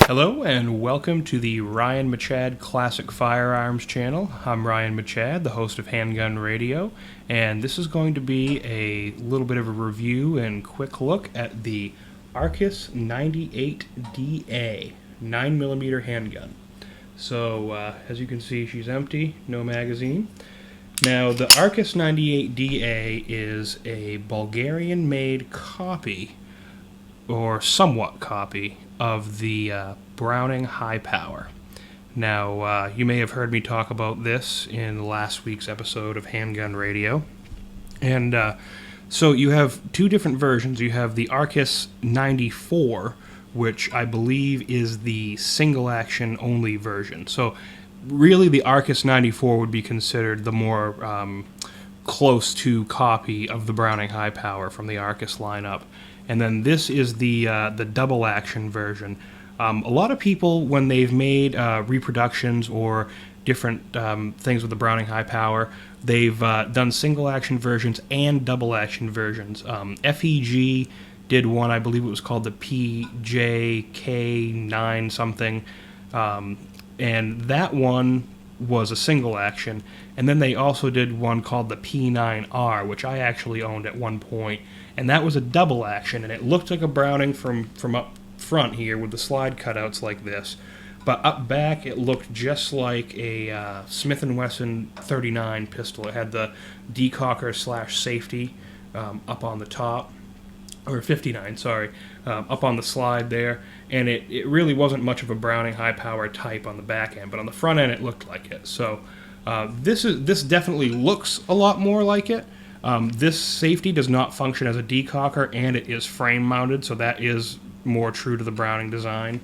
Hello and welcome to the Ryan Michad Classic Firearms channel. I'm Ryan Michad, the host of Handgun Radio, and this is going to be a little bit of a review and quick look at the Arcus 98DA 9mm handgun. So, as you can see, she's empty, no magazine. Now, the Arcus 98DA is a Bulgarian-made copy, or somewhat copy, of the Browning High Power. Now, you may have heard me talk about this in last week's episode of Handgun Radio. And so you have two different versions. You have the Arcus 94, which I believe is the single-action only version. So really the Arcus 94 would be considered the more close to copy of the Browning High Power from the Arcus lineup. And then this is the double action version. A lot of people, when they've made reproductions or different things with the Browning High Power, they've done single action versions and double action versions. FEG did one, I believe it was called the PJK9 something, and that one was a single action. And then they also did one called the P9R, which I actually owned at one point, and that was a double action, and it looked like a Browning from up front here with the slide cutouts like this, but up back it looked just like a Smith & Wesson 39 pistol. It had the decocker / safety up on the top, or 59, sorry, up on the slide there, and it really wasn't much of a Browning high power type on the back end, but on the front end it looked like it. So this definitely looks a lot more like it. This safety does not function as a decocker, and it is frame mounted, so that is more true to the Browning design.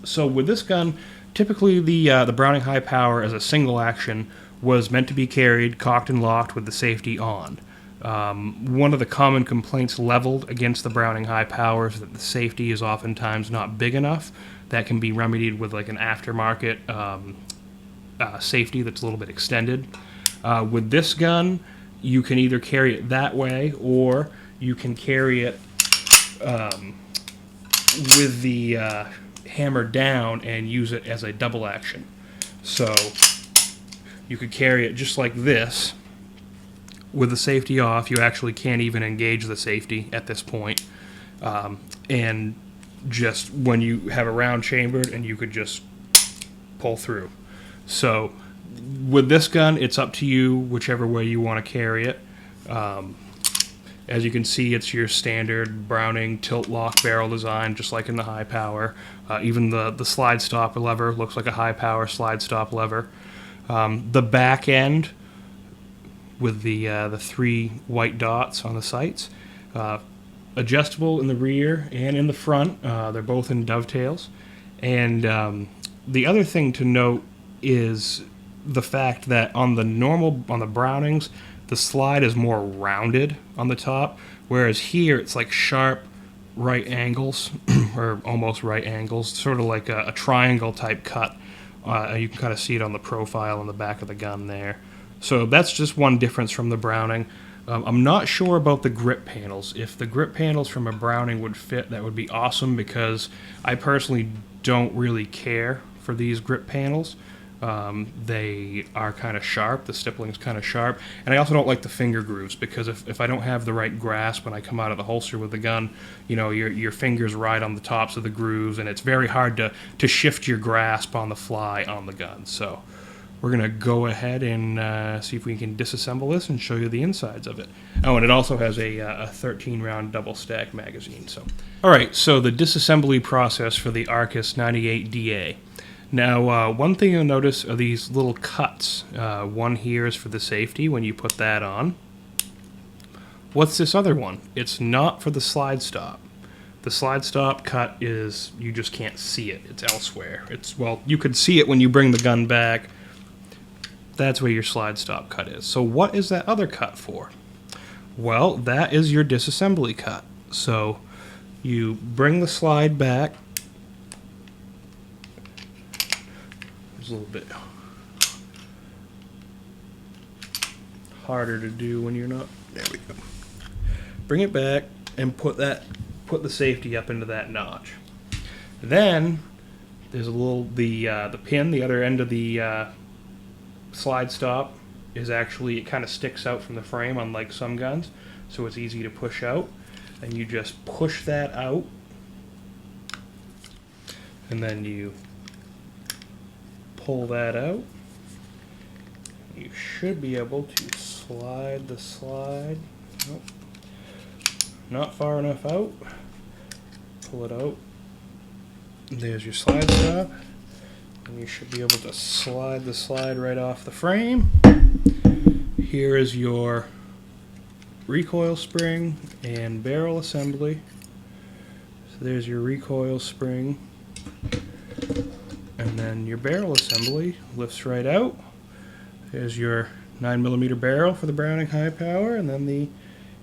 So with this gun, typically the Browning High Power as a single action was meant to be carried cocked and locked with the safety on. One of the common complaints leveled against the Browning High Power is that the safety is oftentimes not big enough. That can be remedied with like an aftermarket safety that's a little bit extended. With this gun, you can either carry it that way, or you can carry it with the hammer down and use it as a double action. So you could carry it just like this with the safety off. You actually can't even engage the safety at this point, and just when you have a round chambered, and you could just pull through. So with this gun, it's up to you whichever way you want to carry it. As you can see, it's your standard Browning tilt lock barrel design, just like in the high power. Even the slide stop lever looks like a high power slide stop lever. The back end with the three white dots on the sights, adjustable in the rear and in the front. They're both in dovetails. And the other thing to note is the fact that on the Brownings, the slide is more rounded on the top, whereas here it's like sharp right angles, or almost right angles, sort of like a triangle type cut. You can kind of see it on the profile on the back of the gun there. So that's just one difference from the Browning. I'm not sure about the grip panels. If the grip panels from a Browning would fit, that would be awesome, because I personally don't really care for these grip panels. They are kind of sharp, the stippling's kind of sharp, and I also don't like the finger grooves, because if I don't have the right grasp when I come out of the holster with the gun, you know, your fingers ride on the tops of the grooves, and it's very hard to shift your grasp on the fly on the gun. So we're going to go ahead and see if we can disassemble this and show you the insides of it. Oh, and it also has a 13-round double-stack magazine. So, all right, so the disassembly process for the Arcus 98DA. Now, one thing you'll notice are these little cuts. One here is for the safety when you put that on. What's this other one? It's not for the slide stop. The slide stop cut is, you just can't see it. It's elsewhere. Well, you could see it when you bring the gun back. That's where your slide stop cut is. So what is that other cut for? Well, that is your disassembly cut. So you bring the slide back. It's a little bit harder to do when you're not. There we go. Bring it back and put the safety up into that notch. Then there's the pin, the other end of the slide stop is actually, it kind of sticks out from the frame, unlike some guns, so it's easy to push out. And you just push that out, and then you pull that out. You should be able to slide the slide. Nope. Not far enough out. Pull it out. There's your slide stop. And you should be able to slide the slide right off the frame. Here is your recoil spring and barrel assembly. So there's your recoil spring. And then your barrel assembly lifts right out. There's your 9mm barrel for the Browning high power, and then the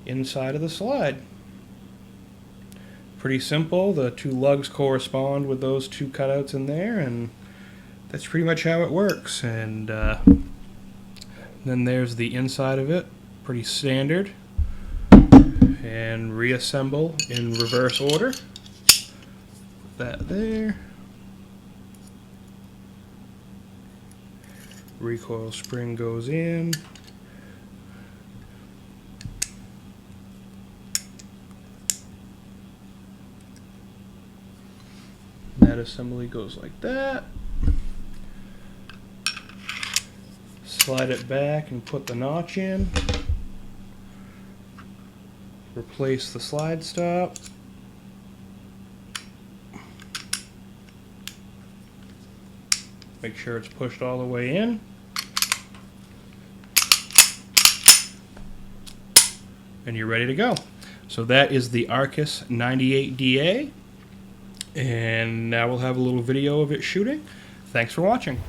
inside of the slide. Pretty simple. The two lugs correspond with those two cutouts in there, and that's pretty much how it works. And then there's the inside of it, pretty standard. And reassemble in reverse order. Put that there. Recoil spring goes in. That assembly goes like that. Slide it back and put the notch in. Replace the slide stop. Make sure it's pushed all the way in. And you're ready to go. So that is the Arcus 98DA. And now we'll have a little video of it shooting. Thanks for watching.